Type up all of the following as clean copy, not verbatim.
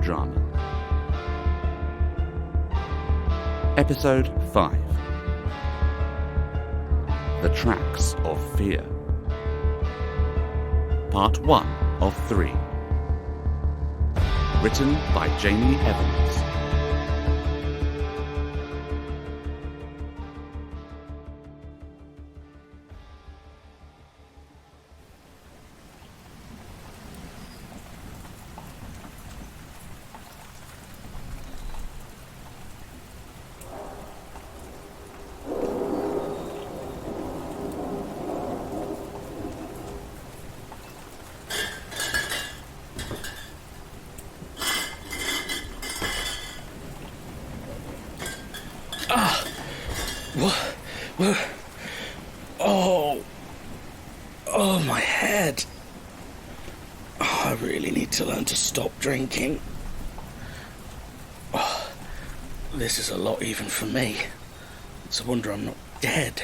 drama. Episode 5. The Tracks of Fear. Part 1 of 3. Written by Jamie Evans. Oh, my head. I really need to learn to stop drinking. This is a lot even for me. It's a wonder I'm not dead.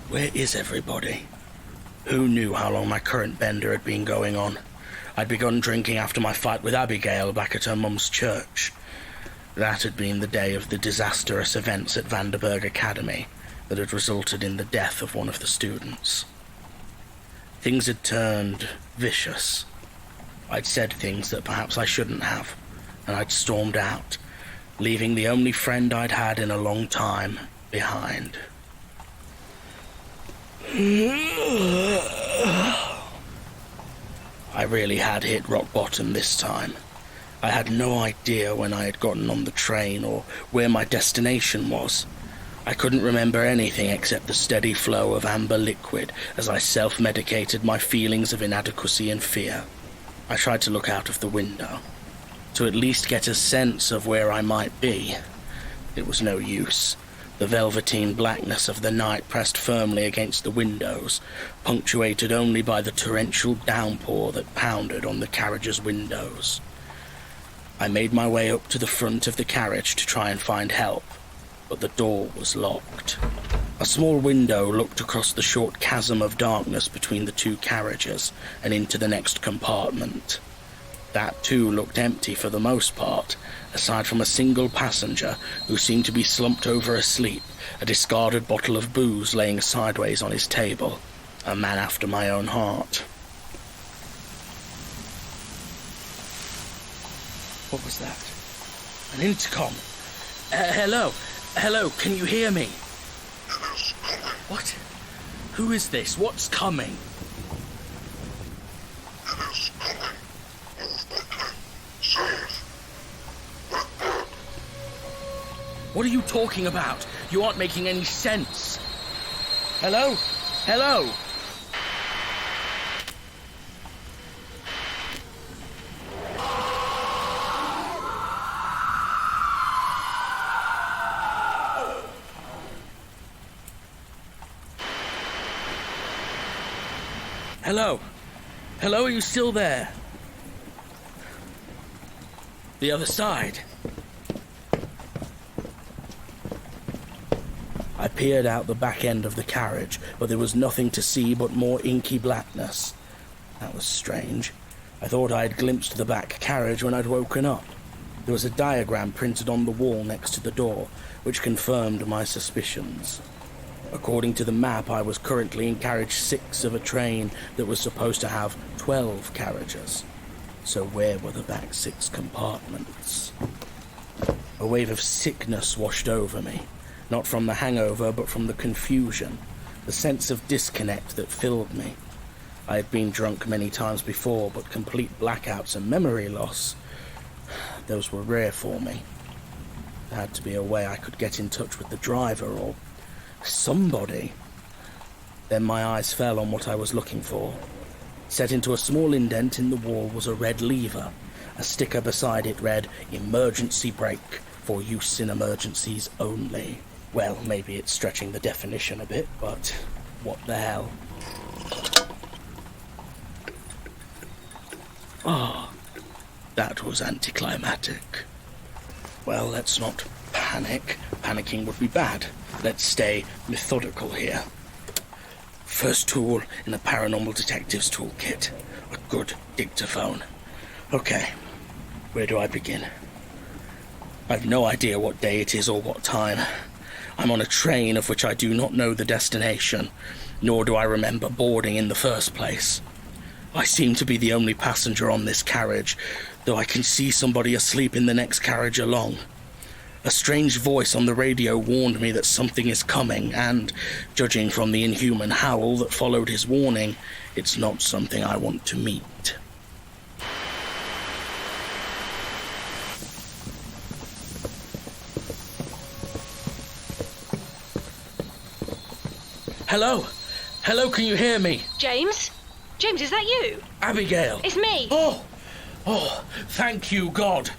Where is everybody? Who knew how long my current bender had been going on? I'd begun drinking after my fight with Abigail back at her mum's church. That had been the day of the disastrous events at Vanderburg Academy that had resulted in the death of one of the students. Things had turned vicious. I'd said things that perhaps I shouldn't have, and I'd stormed out, leaving the only friend I'd had in a long time behind. I really had hit rock bottom this time. I had no idea when I had gotten on the train or where my destination was. I couldn't remember anything except the steady flow of amber liquid as I self-medicated my feelings of inadequacy and fear. I tried to look out of the window, to at least get a sense of where I might be. It was no use. The velveteen blackness of the night pressed firmly against the windows, punctuated only by the torrential downpour that pounded on the carriage's windows. I made my way up to the front of the carriage to try and find help, but the door was locked. A small window looked across the short chasm of darkness between the two carriages and into the next compartment. That too looked empty for the most part, aside from a single passenger who seemed to be slumped over asleep, a discarded bottle of booze laying sideways on his table. A man after my own heart. What was that? An intercom. Hello, can you hear me? What? Who is this? What's coming? What are you talking about? You aren't making any sense. Hello? Hello, are you still there? The other side. I peered out the back end of the carriage, but there was nothing to see but more inky blackness. That was strange. I thought I had glimpsed the back carriage when I'd woken up. There was a diagram printed on the wall next to the door, which confirmed my suspicions. According to the map, I was currently in carriage 6 of a train that was supposed to have 12 carriages. So where were the back 6 compartments? A wave of sickness washed over me, not from the hangover, but from the confusion, the sense of disconnect that filled me. I had been drunk many times before, but complete blackouts and memory loss, those were rare for me. There had to be a way I could get in touch with the driver or somebody. Then my eyes fell on what I was looking for. Set into a small indent in the wall was a red lever. A sticker beside it read, "Emergency brake, for use in emergencies only." Well, maybe it's stretching the definition a bit, but what the hell? That was anticlimactic. Well, let's not panic. Panicking would be bad. Let's stay methodical here. First tool in the paranormal detective's toolkit, a good dictaphone. Okay, where do I begin? I've no idea what day it is or what time. I'm on a train of which I do not know the destination, nor do I remember boarding in the first place. I seem to be the only passenger on this carriage, though I can see somebody asleep in the next carriage along. A strange voice on the radio warned me that something is coming, and, judging from the inhuman howl that followed his warning, it's not something I want to meet. Hello? Hello, can you hear me? James? James, is that you? Abigail. It's me. Oh, thank you, God.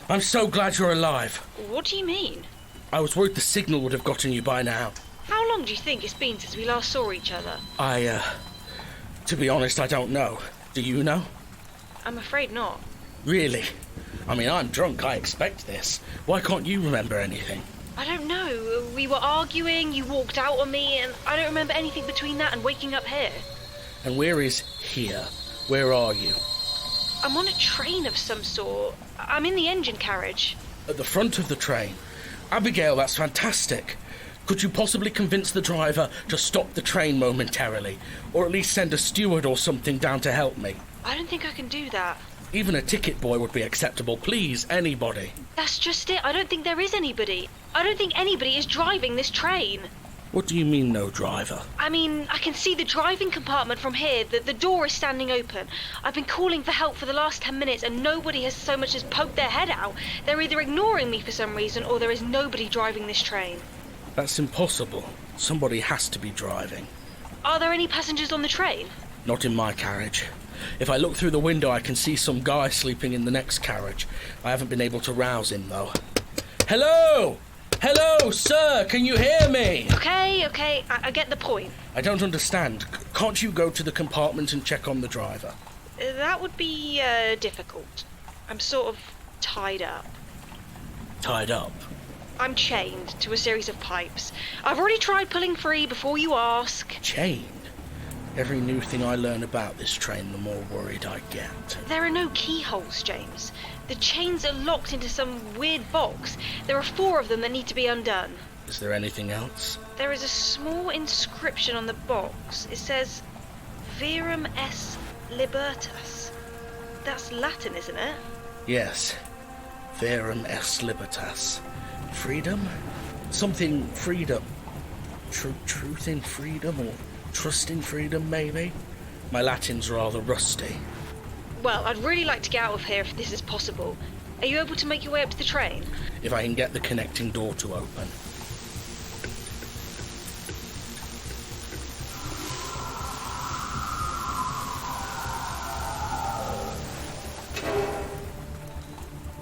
I'm so glad you're alive. What do you mean? I was worried the signal would have gotten you by now. How long do you think it's been since we last saw each other? To be honest, I don't know. Do you know? I'm afraid not. Really? I mean, I'm drunk, I expect this. Why can't you remember anything? I don't know. We were arguing, you walked out on me, and I don't remember anything between that and waking up here. And where is here? Where are you? I'm on a train of some sort. I'm in the engine carriage. At the front of the train? Abigail, that's fantastic. Could you possibly convince the driver to stop the train momentarily? Or at least send a steward or something down to help me? I don't think I can do that. Even a ticket boy would be acceptable. Please, anybody. That's just it. I don't think there is anybody. I don't think anybody is driving this train. What do you mean, no driver? I mean, I can see the driving compartment from here. The door is standing open. I've been calling for help for the last 10 minutes and nobody has so much as poked their head out. They're either ignoring me for some reason or there is nobody driving this train. That's impossible. Somebody has to be driving. Are there any passengers on the train? Not in my carriage. If I look through the window, I can see some guy sleeping in the next carriage. I haven't been able to rouse him, though. Hello! Hello, sir! Can you hear me? Okay, I get the point. I don't understand. Can't you go to the compartment and check on the driver? That would be difficult. I'm sort of tied up. Tied up? I'm chained to a series of pipes. I've already tried pulling free before you ask. Chained? Every new thing I learn about this train, the more worried I get. There are no keyholes, James. The chains are locked into some weird box. There are 4 of them that need to be undone. Is there anything else? There is a small inscription on the box. It says, Verum es libertas. That's Latin, isn't it? Yes. Verum es libertas. Freedom? Something freedom. Truth in freedom, or trust in freedom, maybe? My Latin's rather rusty. Well, I'd really like to get out of here if this is possible. Are you able to make your way up to the train? If I can get the connecting door to open.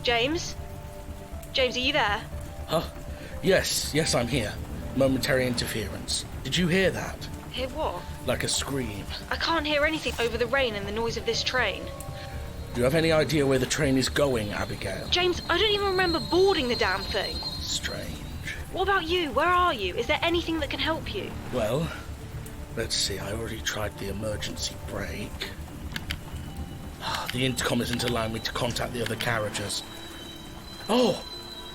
James? James, are you there? Huh? Yes, I'm here. Momentary interference. Did you hear that? Hear what? Like a scream. I can't hear anything over the rain and the noise of this train. Do you have any idea where the train is going, Abigail? James, I don't even remember boarding the damn thing. Strange. What about you? Where are you? Is there anything that can help you? Well, let's see. I already tried the emergency brake. The intercom isn't allowing me to contact the other carriages. Oh!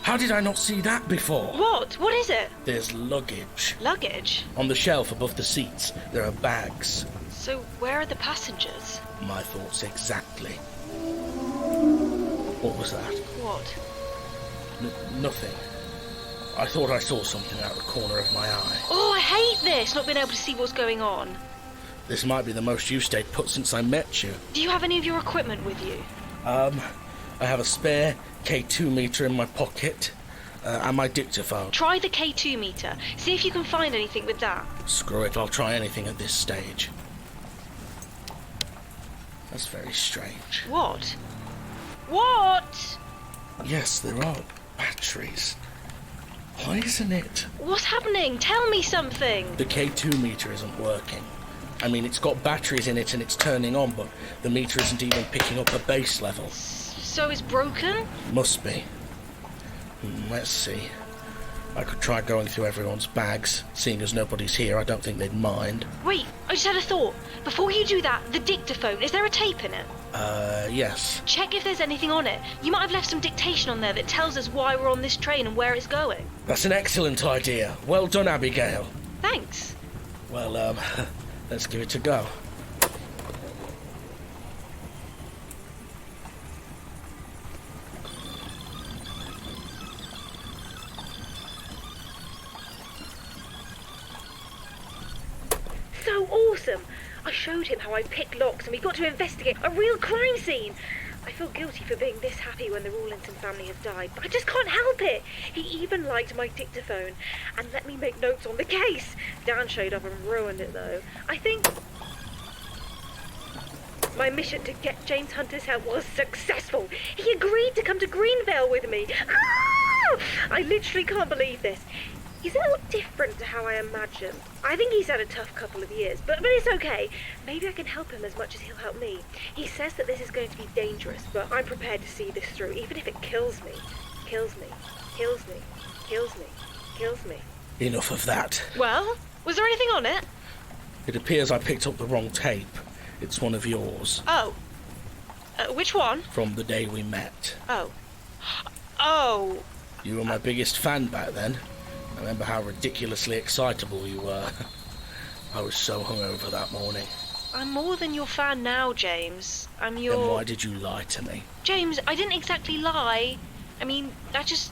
How did I not see that before? What? What is it? There's luggage. Luggage? On the shelf above the seats, there are bags. So where are the passengers? My thoughts exactly. What was that? What? Nothing. I thought I saw something out the corner of my eye. Oh, I hate this, not being able to see what's going on. This might be the most you've stayed put since I met you. Do you have any of your equipment with you? I have a spare K2 meter in my pocket, and my dictaphone. Try the K2 meter. See if you can find anything with that. Screw it, I'll try anything at this stage. That's very strange. What? What? Yes, there are batteries. Why isn't it? What's happening? Tell me something. The K2 meter isn't working. I mean, it's got batteries in it and it's turning on, but the meter isn't even picking up a base level. So it's broken? Must be. Let's see. I could try going through everyone's bags. Seeing as nobody's here, I don't think they'd mind. Wait, I just had a thought. Before you do that, the dictaphone, is there a tape in it? Yes. Check if there's anything on it. You might have left some dictation on there that tells us why we're on this train and where it's going. That's an excellent idea. Well done, Abigail. Thanks. Well, let's give it a go. So awesome! I showed him how I picked locks and we got to investigate a real crime scene. I feel guilty for being this happy when the Rawlinson family have died, but I just can't help it. He even liked my dictaphone and let me make notes on the case. Dan showed up and ruined it though. I think my mission to get James Hunter's help was successful. He agreed to come to Greenvale with me. Ah! I literally can't believe this. He's a little different to how I imagined. I think he's had a tough couple of years, but it's okay. Maybe I can help him as much as he'll help me. He says that this is going to be dangerous, but I'm prepared to see this through, even if it kills me. Kills me. Kills me. Kills me. Kills me. Enough of that. Well, was there anything on it? It appears I picked up the wrong tape. It's one of yours. Oh. Which one? From the day we met. Oh. Oh. You were my biggest fan back then. I remember how ridiculously excitable you were. I was so hungover that morning. I'm more than your fan now, James. I'm your... Then why did you lie to me? James, I didn't exactly lie. I mean, I just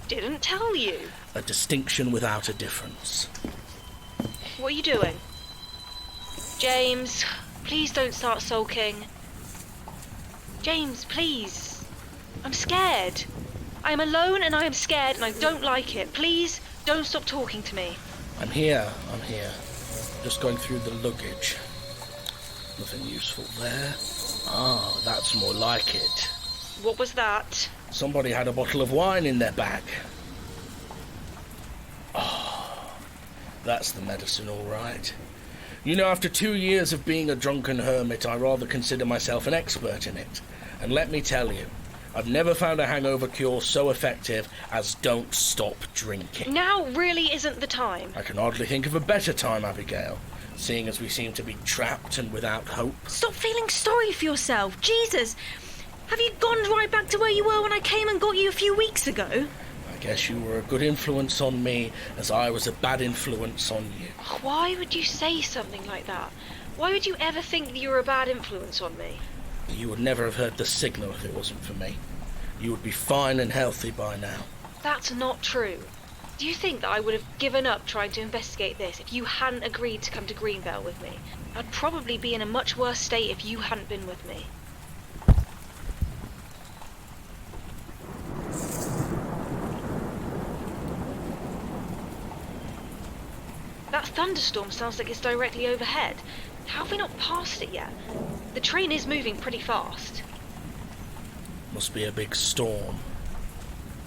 didn't tell you. A distinction without a difference. What are you doing? James, please don't start sulking. James, please. I'm scared. I am alone and I am scared and I don't like it. Please, don't stop talking to me. I'm here. Just going through the luggage. Nothing useful there. Ah, that's more like it. What was that? Somebody had a bottle of wine in their bag. Oh, that's the medicine, all right. You know, after 2 years of being a drunken hermit, I rather consider myself an expert in it. And let me tell you, I've never found a hangover cure so effective as don't stop drinking. Now really isn't the time. I can hardly think of a better time, Abigail, seeing as we seem to be trapped and without hope. Stop feeling sorry for yourself. Jesus! Have you gone right back to where you were when I came and got you a few weeks ago? I guess you were a good influence on me as I was a bad influence on you. Why would you say something like that? Why would you ever think that you were a bad influence on me? You would never have heard the signal if it wasn't for me. You would be fine and healthy by now. That's not true. Do you think that I would have given up trying to investigate this if you hadn't agreed to come to Greenvale with me? I'd probably be in a much worse state if you hadn't been with me. That thunderstorm sounds like it's directly overhead. How have we not passed it yet? The train is moving pretty fast. Must be a big storm.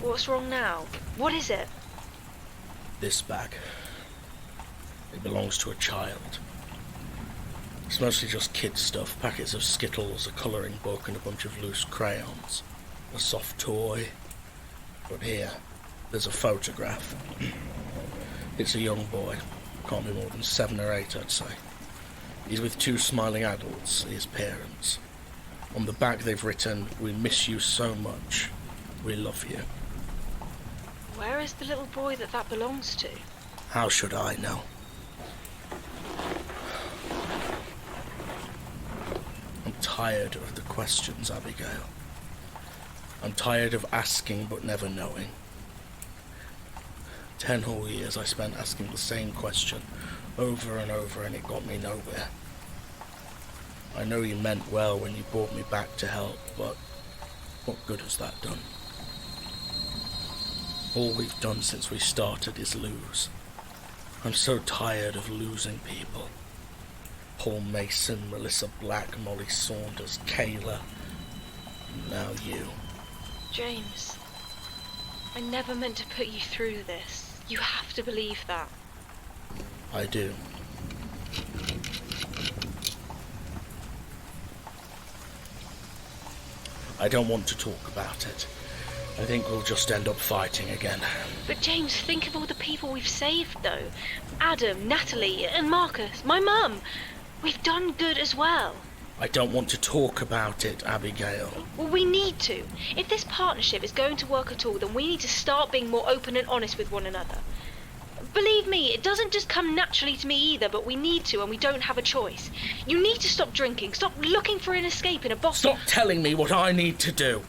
What's wrong now? What is it? This bag. It belongs to a child. It's mostly just kid stuff. Packets of Skittles, a colouring book and a bunch of loose crayons. A soft toy. But here, there's a photograph. It's a young boy. Can't be more than 7 or 8, I'd say. He's with 2 smiling adults, his parents. On the back they've written, "We miss you so much. We love you." Where is the little boy that belongs to? How should I know? I'm tired of the questions, Abigail. I'm tired of asking but never knowing. 10 whole years I spent asking the same question over and over and it got me nowhere. I know you meant well when you brought me back to help, but what good has that done? All we've done since we started is lose. I'm so tired of losing people. Paul Mason, Melissa Black, Molly Saunders, Kayla, and now you. James, I never meant to put you through this. You have to believe that. I do. I don't want to talk about it. I think we'll just end up fighting again. But James, think of all the people we've saved, though. Adam, Natalie, and Marcus, my mum. We've done good as well. I don't want to talk about it, Abigail. Well, we need to. If this partnership is going to work at all, then we need to start being more open and honest with one another. Believe me, it doesn't just come naturally to me either, but we need to, and we don't have a choice. You need to stop drinking. Stop looking for an escape in a bottle. Stop telling me what I need to do.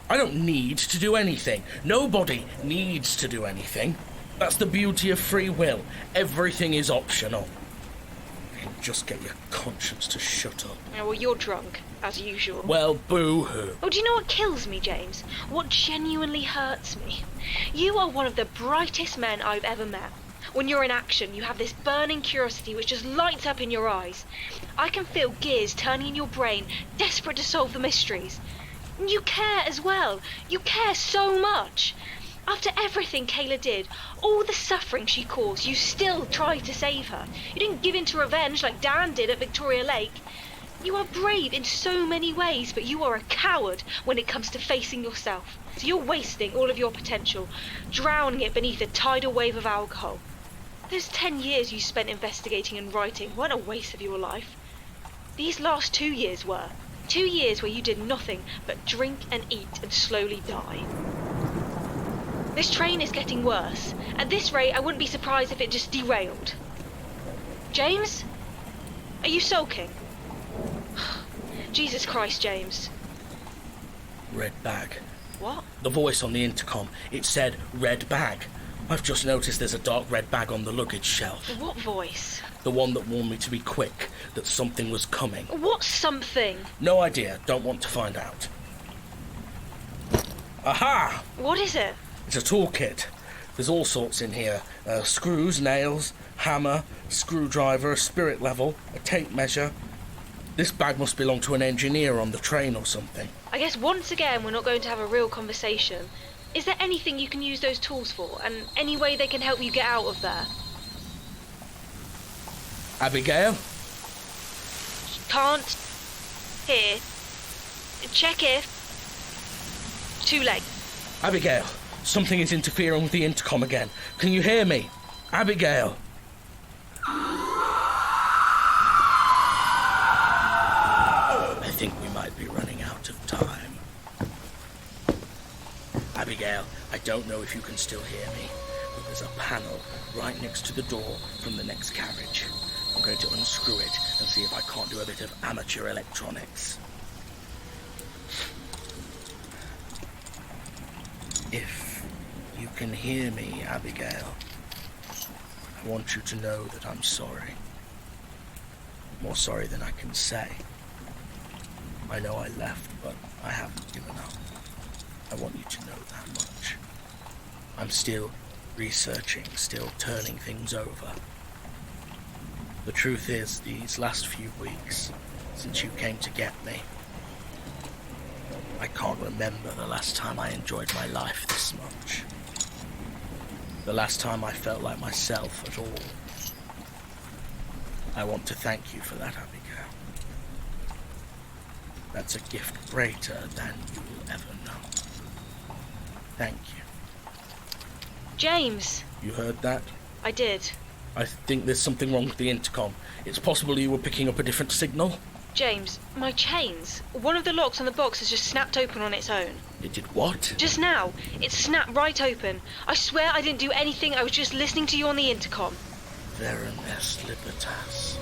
I don't need to do anything. Nobody needs to do anything. That's the beauty of free will. Everything is optional. Just get your conscience to shut up. Oh, well, you're drunk, as usual. Well, boo-hoo. Oh, do you know what kills me, James? What genuinely hurts me? You are one of the brightest men I've ever met. When you're in action, you have this burning curiosity which just lights up in your eyes. I can feel gears turning in your brain, desperate to solve the mysteries. And you care as well. You care so much. After everything Kayla did, all the suffering she caused, you still tried to save her. You didn't give in to revenge like Dan did at Victoria Lake. You are brave in so many ways, but you are a coward when it comes to facing yourself. So you're wasting all of your potential, drowning it beneath a tidal wave of alcohol. Those 10 years you spent investigating and writing weren't a waste of your life. These last 2 years were. 2 years where you did nothing but drink and eat and slowly die. This train is getting worse. At this rate, I wouldn't be surprised if it just derailed. James? Are you sulking? Jesus Christ, James. Red bag. What? The voice on the intercom. It said red bag. I've just noticed there's a dark red bag on the luggage shelf. What voice? The one that warned me to be quick, that something was coming. What something? No idea. Don't want to find out. Aha! What is it? It's a toolkit. There's all sorts in here. Screws, nails, hammer, screwdriver, a spirit level, a tape measure. This bag must belong to an engineer on the train or something. I guess once again we're not going to have a real conversation. Is there anything you can use those tools for? And any way they can help you get out of there? Abigail? Can't hear. Check if. Too late. Abigail, something is interfering with the intercom again. Can you hear me? Abigail? I think we might be running out of time. Abigail, I don't know if you can still hear me, but there's a panel right next to the door from the next carriage. I'm going to unscrew it and see if I can't do a bit of amateur electronics. If you can hear me, Abigail, I want you to know that I'm sorry. More sorry than I can say. I know I left, but I haven't given up. I want you to know that much. I'm still researching, still turning things over. The truth is, these last few weeks, since you came to get me, I can't remember the last time I enjoyed my life this much. The last time I felt like myself at all. I want to thank you for that, Abigail. That's a gift greater than you will ever know. Thank you. James. You heard that? I did. I think there's something wrong with the intercom. It's possible you were picking up a different signal. James, my chains. One of the locks on the box has just snapped open on its own. It did what? Just now. It snapped right open. I swear I didn't do anything. I was just listening to you on the intercom. Verum est libertas.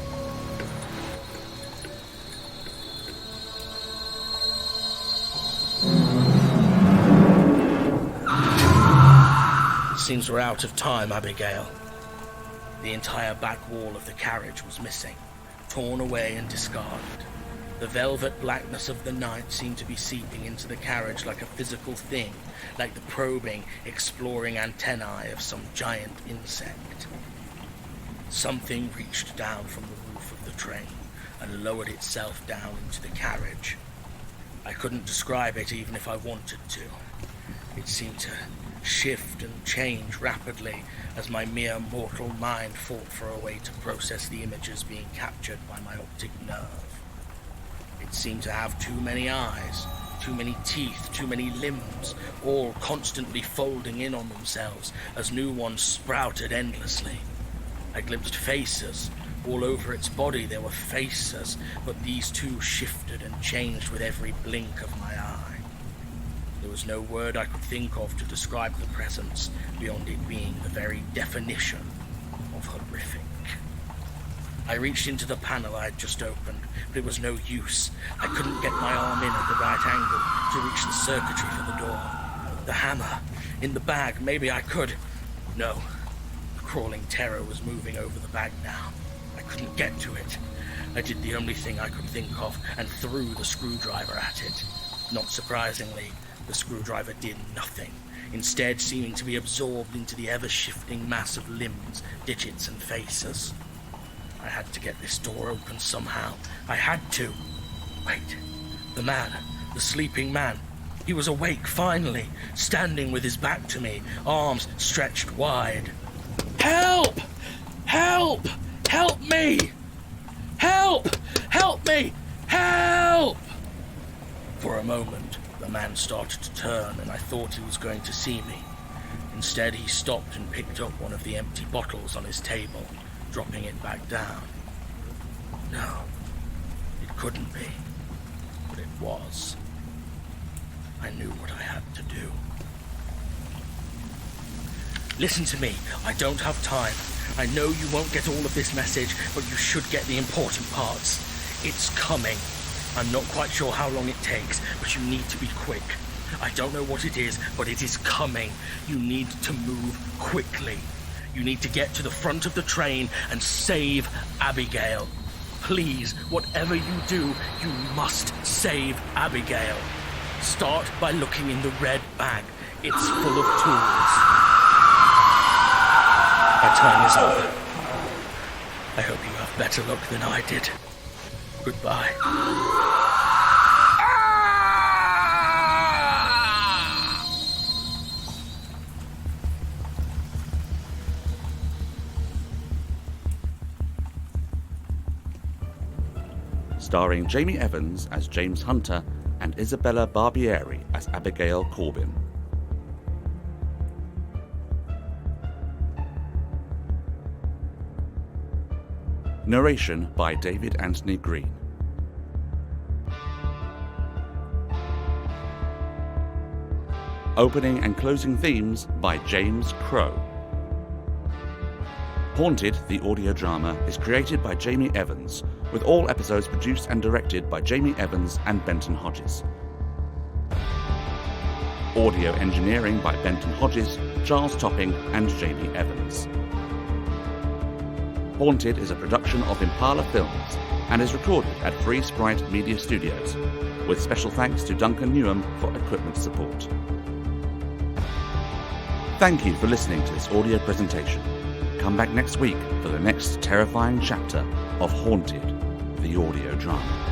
It seems we're out of time, Abigail. The entire back wall of the carriage was missing, torn away and discarded. The velvet blackness of the night seemed to be seeping into the carriage like a physical thing, like the probing, exploring antennae of some giant insect. Something reached down from the roof of the train and lowered itself down into the carriage. I couldn't describe it even if I wanted to. It seemed to shift and change rapidly as my mere mortal mind fought for a way to process the images being captured by my optic nerve. It seemed to have too many eyes, too many teeth, too many limbs, all constantly folding in on themselves as new ones sprouted endlessly. I glimpsed faces, All over its body there were faces, but these too shifted and changed with every blink of my eye. There was no word I could think of to describe the presence beyond it being the very definition of horrific. I reached into the panel I had just opened, but it was no use. I couldn't get my arm in at the right angle to reach the circuitry for the door. The hammer, in the bag, maybe I could. No. The crawling terror was moving over the bag now. I couldn't get to it. I did the only thing I could think of and threw the screwdriver at it. Not surprisingly, the screwdriver did nothing, instead seeming to be absorbed into the ever-shifting mass of limbs, digits, and faces. I had to get this door open somehow. I had to. Wait. The man. The sleeping man. He was awake, finally, standing with his back to me, arms stretched wide. Help! Help! Help me! Help! Help me! Help! For a moment, the man started to turn, and I thought he was going to see me. Instead, he stopped and picked up one of the empty bottles on his table, dropping it back down. No, it couldn't be, but it was. I knew what I had to do. Listen to me, I don't have time. I know you won't get all of this message, but you should get the important parts. It's coming. I'm not quite sure how long it takes, but you need to be quick. I don't know what it is, but it is coming. You need to move quickly. You need to get to the front of the train and save Abigail. Please, whatever you do, you must save Abigail. Start by looking in the red bag. It's full of tools. Our time is over. I hope you have better luck than I did. Goodbye. Starring Jamie Evans as James Hunter and Isabella Barbieri as Abigail Corbin. Narration by David Anthony Green. Opening and closing themes by James Crow. Haunted, the audio drama, is created by Jamie Evans, with all episodes produced and directed by Jamie Evans and Benton Hodges. Audio engineering by Benton Hodges, Charles Topping, and Jamie Evans. Haunted is a production of Impala Films and is recorded at Free Sprite Media Studios, with special thanks to Duncan Newham for equipment support. Thank you for listening to this audio presentation. Come back next week for the next terrifying chapter of Haunted, the audio drama.